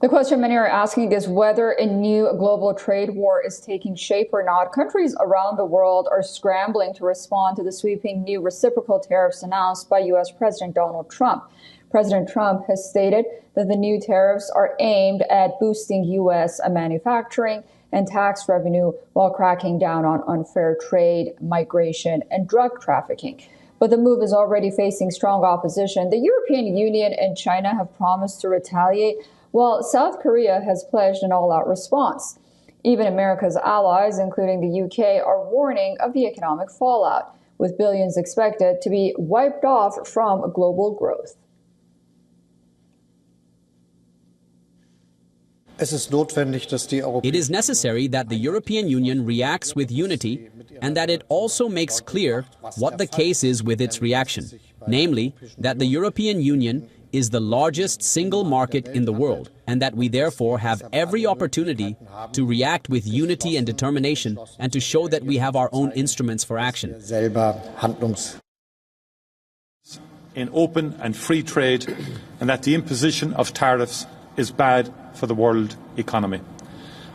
The question many are asking is whether a new global trade war is taking shape or not. Countries around the world are scrambling to respond to the sweeping new reciprocal tariffs announced by U.S. President Donald Trump. President Trump has stated that the new tariffs are aimed at boosting U.S. manufacturing and tax revenue while cracking down on unfair trade, migration, and drug trafficking. But the move is already facing strong opposition. The European Union and China have promised to retaliate, while South Korea has pledged an all-out response. Even America's allies, including the UK, are warning of the economic fallout, with billions expected to be wiped off from global growth. It is necessary that the European Union reacts with unity and that it also makes clear what the case is with its reaction, namely that the European Union is the largest single market in the world and that we therefore have every opportunity to react with unity and determination and to show that we have our own instruments for action. In open and free trade, and that the imposition of tariffs is bad for the world economy.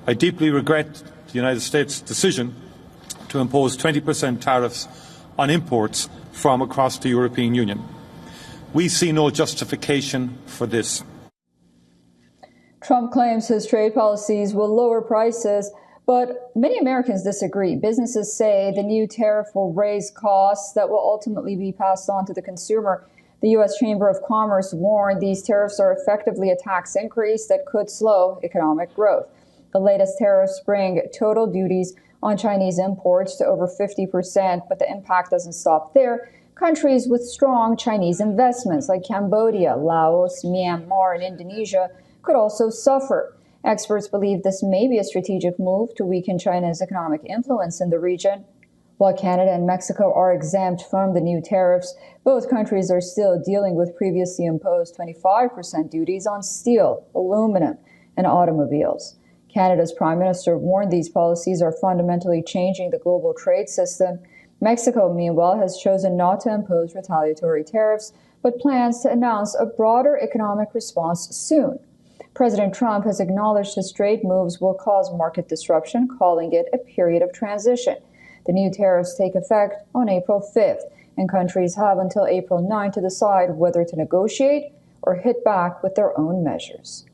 I deeply regret the United States' decision to impose 20% tariffs on imports from across the European Union. We see no justification for this. Trump claims his trade policies will lower prices, but many Americans disagree. Businesses say the new tariff will raise costs that will ultimately be passed on to the consumer. The U.S. Chamber of Commerce warned these tariffs are effectively a tax increase that could slow economic growth. The latest tariffs bring total duties on Chinese imports to over 50%, but the impact doesn't stop there. Countries with strong Chinese investments like Cambodia, Laos, Myanmar, and Indonesia could also suffer. Experts believe this may be a strategic move to weaken China's economic influence in the region. While Canada and Mexico are exempt from the new tariffs, both countries are still dealing with previously imposed 25% duties on steel, aluminum, and automobiles. Canada's Prime Minister warned these policies are fundamentally changing the global trade system. Mexico, meanwhile, has chosen not to impose retaliatory tariffs, but plans to announce a broader economic response soon. President Trump has acknowledged his trade moves will cause market disruption, calling it a period of transition. The new tariffs take effect on April 5th, and countries have until April 9 to decide whether to negotiate or hit back with their own measures.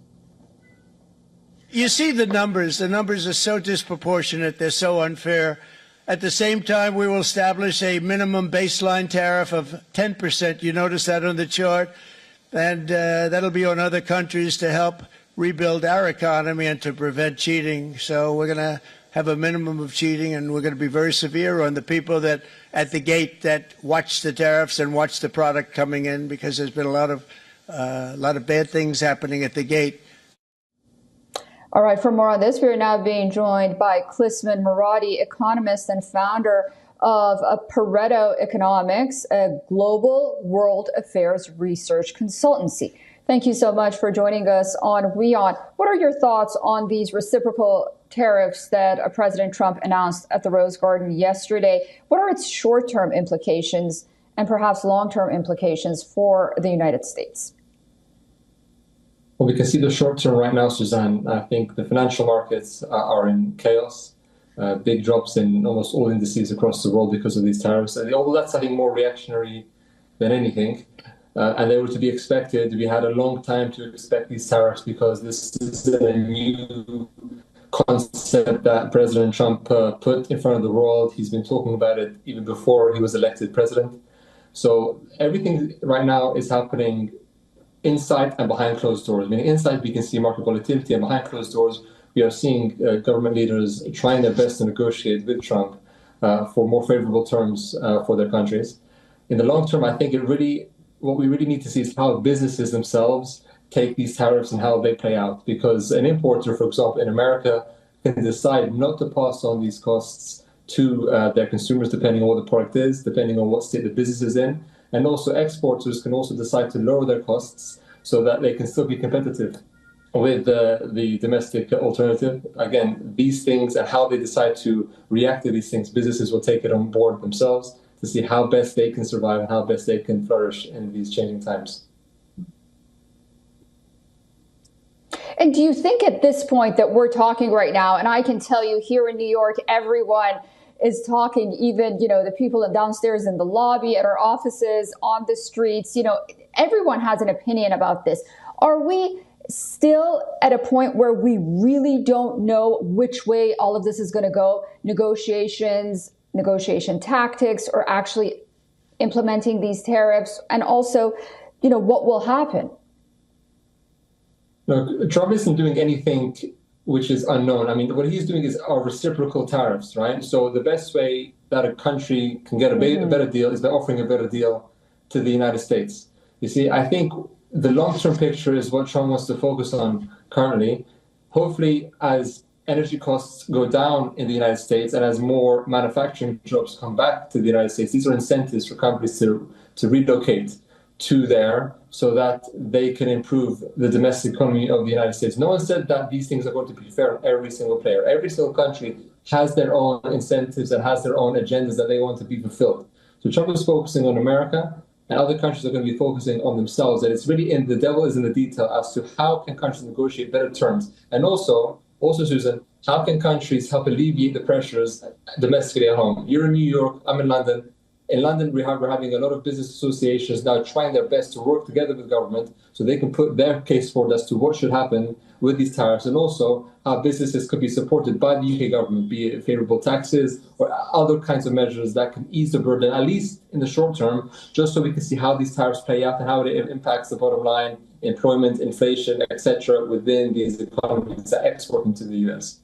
You see the numbers. The numbers are so disproportionate. They're so unfair. At the same time, we will establish a minimum baseline tariff of 10%. You notice that on the chart. And that'll be on other countries to help rebuild our economy and to prevent cheating. So we're going to have a minimum of cheating, and we're going to be very severe on the people that at the gate that watch the tariffs and watch the product coming in, because there's been a lot of bad things happening at the gate. All right, for more on this, we are now being joined by Klisman Moradi, economist and founder of Pareto Economics, a global world affairs research consultancy. Thank you so much for joining us on WION. What are your thoughts on these reciprocal tariffs that President Trump announced at the Rose Garden yesterday? What are its short-term implications and perhaps long-term implications for the United States? Well, we can see the short term right now, Suzanne. I think the financial markets are in chaos. Big drops in almost all indices across the world because of these tariffs. And although that's, I think, more reactionary than anything, and they were to be expected, we had a long time to expect these tariffs because this is a new concept that President Trump put in front of the world. He's been talking about it even before he was elected president. So everything right now is happening inside and behind closed doors. Meaning inside we can see market volatility, and behind closed doors we are seeing government leaders trying their best to negotiate with Trump for more favorable terms for their countries. In the long term, I think what we really need to see is how businesses themselves take these tariffs and how they play out. Because an importer, for example, in America can decide not to pass on these costs to their consumers, depending on what the product is, depending on what state the business is in. And also exporters can also decide to lower their costs so that they can still be competitive with the domestic alternative. Again, these things and how they decide to react to these things, businesses will take it on board themselves to see how best they can survive and how best they can flourish in these changing times. And do you think at this point that we're talking right now, and I can tell you here in New York, everyone is talking, even, the people downstairs in the lobby, at our offices, on the streets, everyone has an opinion about this. Are we still at a point where we really don't know which way all of this is going to go? Negotiations, negotiation tactics, or actually implementing these tariffs? And also, what will happen? Look, Trump isn't doing anything which is unknown. I mean, what he's doing is our reciprocal tariffs, right? So the best way that a country can get a better deal is by offering a better deal to the United States. You see, I think the long-term picture is what Trump wants to focus on currently. Hopefully, as energy costs go down in the United States and as more manufacturing jobs come back to the United States, these are incentives for companies to relocate to there so that they can improve the domestic economy of the United States. No one said that these things are going to be fair on every single player. Every single country has their own incentives and has their own agendas that they want to be fulfilled. So Trump is focusing on America, and other countries are going to be focusing on themselves. And it's really the devil is in the detail as to how can countries negotiate better terms. And also, Susan, how can countries help alleviate the pressures domestically at home? You're in New York, I'm in London. In London, we're having a lot of business associations now trying their best to work together with government so they can put their case forward as to what should happen with these tariffs, and also how businesses could be supported by the UK government, be it favorable taxes or other kinds of measures that can ease the burden, at least in the short term, just so we can see how these tariffs play out and how it impacts the bottom line, employment, inflation, etc., within these economies that export into the US.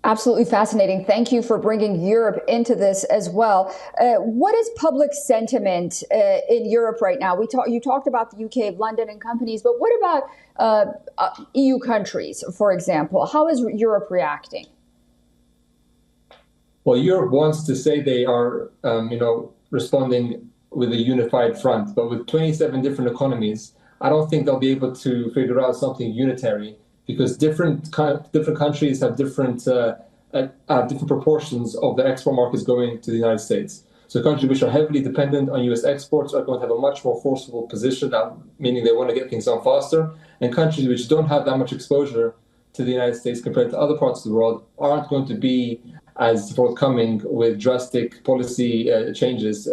Absolutely fascinating. Thank you for bringing Europe into this as well. What is public sentiment in Europe right now? You talked about the UK, London, and companies, but what about EU countries, for example? How is Europe reacting? Well, Europe wants to say they are, responding with a unified front, but with 27 different economies, I don't think they'll be able to figure out something unitary, because different countries have different proportions of their export markets going to the United States. So countries which are heavily dependent on U.S. exports are going to have a much more forceful position, meaning they want to get things done faster. And countries which don't have that much exposure to the United States compared to other parts of the world aren't going to be as forthcoming with drastic policy changes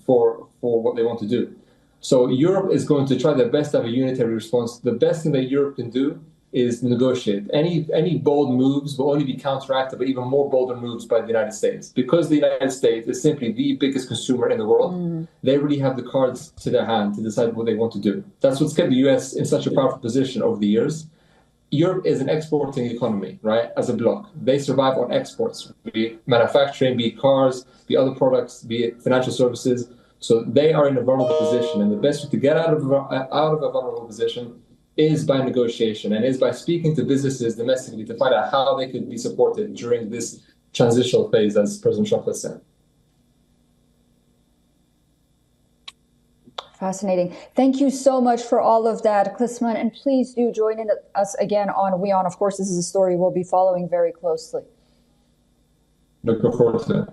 for what they want to do. So Europe is going to try their best to have a unitary response. The best thing that Europe can do is negotiate. Any bold moves will only be counteracted by even more bolder moves by the United States. Because the United States is simply the biggest consumer in the world, they really have the cards to their hand to decide what they want to do. That's what's kept the US in such a powerful position over the years. Europe is an exporting economy, right, as a bloc. They survive on exports, be it manufacturing, be it cars, be it other products, be it financial services. So they are in a vulnerable position. And the best way to get out of a vulnerable position is by negotiation and is by speaking to businesses domestically to find out how they could be supported during this transitional phase, as President Trump has said. Fascinating. Thank you so much for all of that, Klisman. And please do join in us again on WION. Of course, this is a story we'll be following very closely. Looking forward to it.